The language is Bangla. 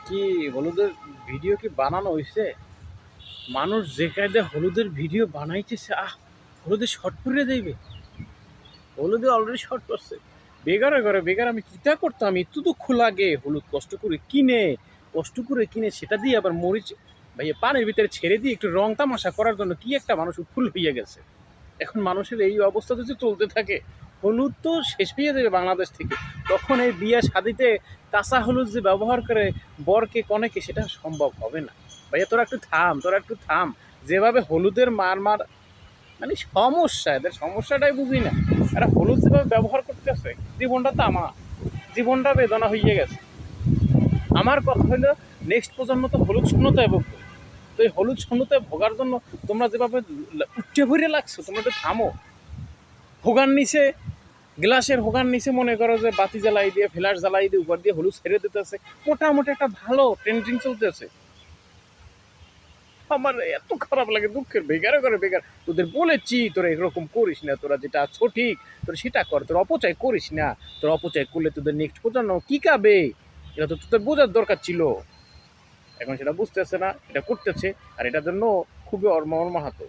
কি হলুদের ভিডিও কি বানানো হইছে? মানুষ যে কায়দায় হলুদের ভিডিও বানাইতেছে, হলুদে শর্ট করে দেবে। হলুদে অলরেডি শর্ট করছে। বেগারে ঘরে বেগার আমি কিতা করতাম? একটু দুঃখ লাগে। হলুদ কষ্ট করে কিনে সেটা দিয়ে আবার মরিচ ভাইয়া পানির ভিতরে ছেড়ে দিয়ে একটু রং তামাশা করার জন্য কি একটা মানুষ উৎফুল্ল হইয়া গেছে। এখন মানুষের এই অবস্থা যদি চলতে থাকে, হলুদ তো শেষ হয়ে যাবে বাংলাদেশ থেকে। তখন এই বিয়া শাদিতে কাঁচা হলুদ যে ব্যবহার করে বরকে কনেকে, সেটা সম্ভব হবে না। ভাইয়া তোরা একটু থাম। যেভাবে হলুদের মার মানে সমস্যা, এদের সমস্যাটাই বুঝি না। এরা হলুদ যেভাবে ব্যবহার করতেছে, জীবনটা তো আমার জীবনটা বেদনা হইয়া গেছে। আমার কথা হলো, নেক্সট প্রজন্ম তো হলুদ শূন্যতায় ভুগবে। তো এই হলুদ শূন্যতায় ভোগার জন্য তোমরা যেভাবে উচ্চে ভরে লাগছো, তোমরা একটু থামো। হোগার নিচে, গ্লাসের হোগার নিচে মনে করো যে বাতি জ্বালাই দিয়ে, ফ্ল্যাশ জ্বালাই দিয়ে, উপর দিয়ে হলুদ ছেড়ে দিতেছে। মোটামুটি একটা ভালো ট্রেন্ডিং চলতেছে। আমার এত খারাপ লাগে, দুঃখের বেগারে করে বেগার। তোদের বলেছি তোরা এরকম করিস না, তোরা যেটা সঠিক তোরা সেটা কর, তোরা অপচয় করিস না। তোরা অপচয় করলে তোদের নেক্সট প্রজন্ম কি খাবে? এটা তো তোদের বোঝার দরকার ছিল। এখন সেটা বুঝতেছে না, এটা করতেছে। আর এটার জন্য খুবই মর্মাহত।